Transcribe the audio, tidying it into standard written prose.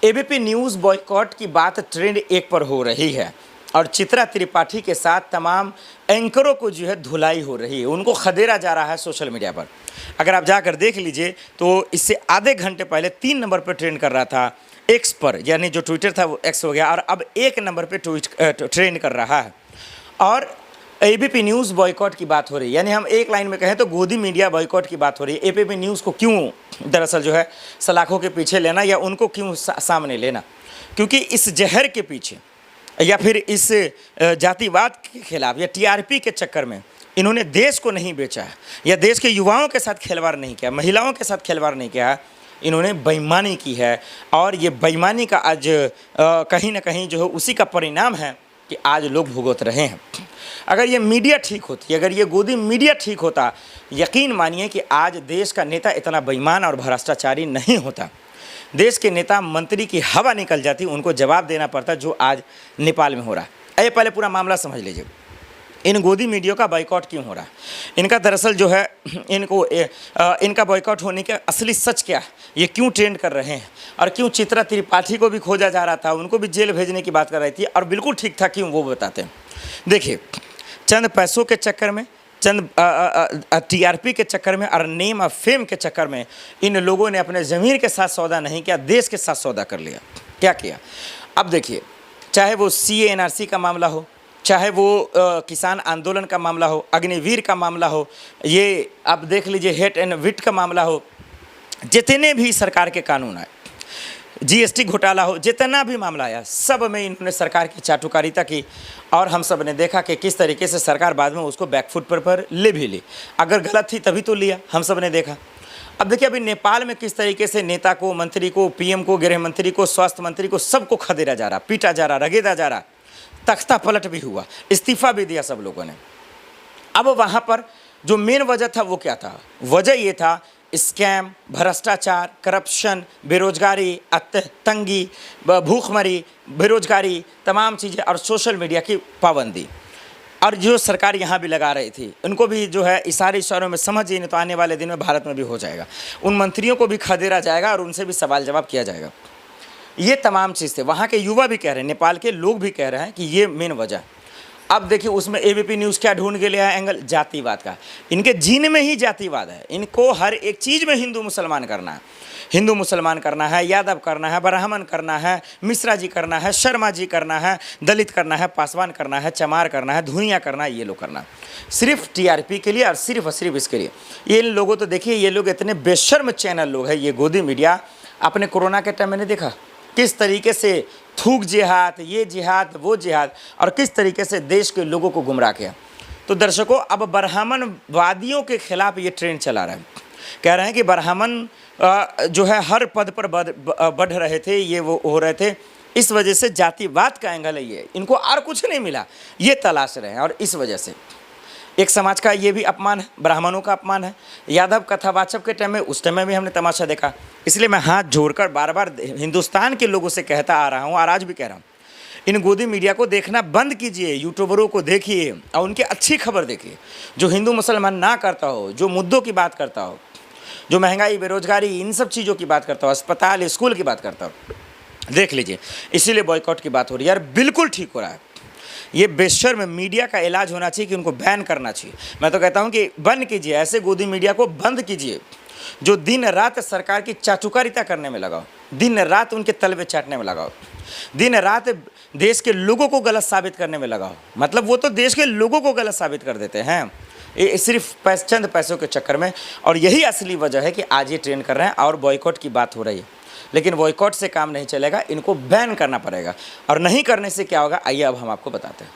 ABP news boycott की बात trend 1 पर हो रही है और चित्रा त्रिपाठी के साथ तमाम एंकरों को जो है धुलाई हो रही है, उनको खदेड़ा जा रहा है सोशल मीडिया पर। अगर आप जाकर देख लीजिए तो इससे आधे घंटे पहले 3 नंबर पर ट्रेंड कर रहा था एक्स पर, यानी जो ट्विटर था वो एक्स हो गया, और अब 1 नंबर पर ट्रेंड कर रहा है। और एबीपी न्यूज़ बॉयकॉट की बात हो रही है, यानी हम एक लाइन में कहें तो गोदी मीडिया बॉयकॉट की बात हो रही है। एबीपी न्यूज़ को क्यों दरअसल जो है सलाखों के पीछे लेना, या उनको क्यों सामने लेना, क्योंकि इस जहर के पीछे या फिर इस जातिवाद के खिलाफ या टीआरपी के चक्कर में इन्होंने देश को नहीं बेचा है, या देश के युवाओं के साथ खिलवाड़ नहीं किया, महिलाओं के साथ खिलवाड़ नहीं किया, इन्होंने बेईमानी की है। और ये बेईमानी का आज कहीं ना कहीं जो है उसी का परिणाम है कि आज लोग भुगत रहे हैं। अगर ये मीडिया ठीक होती, अगर ये गोदी मीडिया ठीक होता, यकीन मानिए कि आज देश का नेता इतना बेईमान और भ्रष्टाचारी नहीं होता। देश के नेता मंत्री की हवा निकल जाती, उनको जवाब देना पड़ता जो आज नेपाल में हो रहा है। पहले पूरा मामला समझ लीजिए, इन गोदी मीडिया का बॉयकॉट क्यों हो रहा है। इनका दरअसल जो है इनका बॉयकॉट होने का असली सच क्या है, ये क्यों ट्रेंड कर रहे हैं, और क्यों चित्रा त्रिपाठी को भी खोजा जा रहा था, उनको भी जेल भेजने की बात कर रही थी, और बिल्कुल ठीक था क्यों, वो बताते हैं। देखिए, चंद पैसों के चक्कर में, चंद टीआरपी के चक्कर में और नेम और फेम के चक्कर में इन लोगों ने अपने ज़मीर के साथ सौदा नहीं किया, देश के साथ सौदा कर लिया। क्या किया? अब देखिए, चाहे वो सीए एनआरसी का मामला हो, चाहे वो किसान आंदोलन का मामला हो, अग्निवीर का मामला हो, ये आप देख लीजिए हेट एंड विट का मामला हो, जितने भी सरकार के कानून आए, जीएसटी घोटाला हो, जितना भी मामला आया, सब में इन्होंने सरकार की चाटुकारिता की। और हम सब ने देखा कि किस तरीके से सरकार बाद में उसको बैकफुट पर ले भी ली। अगर गलत थी तभी तो लिया, हम सब ने देखा। अब देखिए, अभी नेपाल में किस तरीके से नेता को, मंत्री को, पीएम को, गृह मंत्री को, स्वास्थ्य मंत्री को, सबको खदेड़ा जा रहा, पीटा जा रहा, रगेदा जा रहा, तख्ता पलट भी हुआ, इस्तीफा भी दिया सब लोगों ने। अब वहाँ पर जो मेन वजह था वो क्या था? वजह ये था स्कैम, भ्रष्टाचार, करप्शन, बेरोजगारी, तंगी, भूखमरी, बेरोजगारी, तमाम चीज़ें, और सोशल मीडिया की पाबंदी। और जो सरकार यहाँ भी लगा रही थी, उनको भी जो है इशारों में समझिए, नहीं तो आने वाले दिन में भारत में भी हो जाएगा। उन मंत्रियों को भी खदेड़ा जाएगा और उनसे भी सवाल जवाब किया जाएगा। ये तमाम चीज़ थे। वहाँ के युवा भी कह रहे हैं, नेपाल के लोग भी कह रहे हैं कि ये मेन वजह। अब देखिए, उसमें एबीपी न्यूज़ क्या ढूंढ के लिया है एंगल? जातिवाद का। इनके जीन में ही जातिवाद है। इनको हर एक चीज़ में हिंदू मुसलमान करना है, हिंदू मुसलमान करना है, यादव करना है, ब्राह्मण करना है, मिश्रा जी करना है, शर्मा जी करना है, दलित करना है, पासवान करना है, चमार करना है, धुनिया करना है, ये लोग करना है, सिर्फ टीआरपी के लिए और सिर्फ इसके लिए। ये लोगों तो देखिए, ये लोग इतने बेशर्म चैनल लोग हैं। ये गोदी मीडिया आपने कोरोना के टाइम में नहीं देखा किस तरीके से थूक जिहाद, ये जिहाद, वो जिहाद, और किस तरीके से देश के लोगों को गुमराह किया। तो दर्शकों, अब ब्राह्मणवादियों के खिलाफ ये ट्रेंड चला रहा है। कह रहे हैं कि ब्राह्मण जो है हर पद पर बढ़ रहे थे, ये वो हो रहे थे, इस वजह से जातिवाद का एंगल है ये। इनको और कुछ नहीं मिला, ये तलाश रहे हैं, और इस वजह से एक समाज का ये भी अपमान है, ब्राह्मणों का अपमान है। यादव कथावाचक के टाइम में, उस टाइम में भी हमने तमाशा देखा। इसलिए मैं हाथ जोड़कर बार बार हिंदुस्तान के लोगों से कहता आ रहा हूँ, और आज भी कह रहा हूँ, इन गोदी मीडिया को देखना बंद कीजिए, यूट्यूबरों को देखिए और उनकी अच्छी खबर देखिए, जो हिंदू मुसलमान ना करता हो, जो मुद्दों की बात करता हो, जो महंगाई, बेरोजगारी, इन सब चीज़ों की बात करता हो, अस्पताल, स्कूल की बात करता हो, देख लीजिए। इसीलिए बॉयकॉट की बात हो रही है, यार बिल्कुल ठीक हो रहा है। ये बेशर्म मीडिया का इलाज होना चाहिए कि उनको बैन करना चाहिए। मैं तो कहता हूं कि बंद कीजिए, ऐसे गोदी मीडिया को बंद कीजिए जो दिन रात सरकार की चाटुकारिता करने में लगाओ, दिन रात उनके तलवे चाटने में लगाओ, दिन रात देश के लोगों को गलत साबित करने में लगाओ। मतलब वो तो देश के लोगों को गलत साबित कर देते हैं, ये सिर्फ चंद पैसों के चक्कर में। और यही असली वजह है कि आज ये ट्रेंड कर रहे हैं और बॉयकॉट की बात हो रही है। लेकिन बॉयकॉट से काम नहीं चलेगा, इनको बैन करना पड़ेगा। और नहीं करने से क्या होगा, आइए अब हम आपको बताते हैं।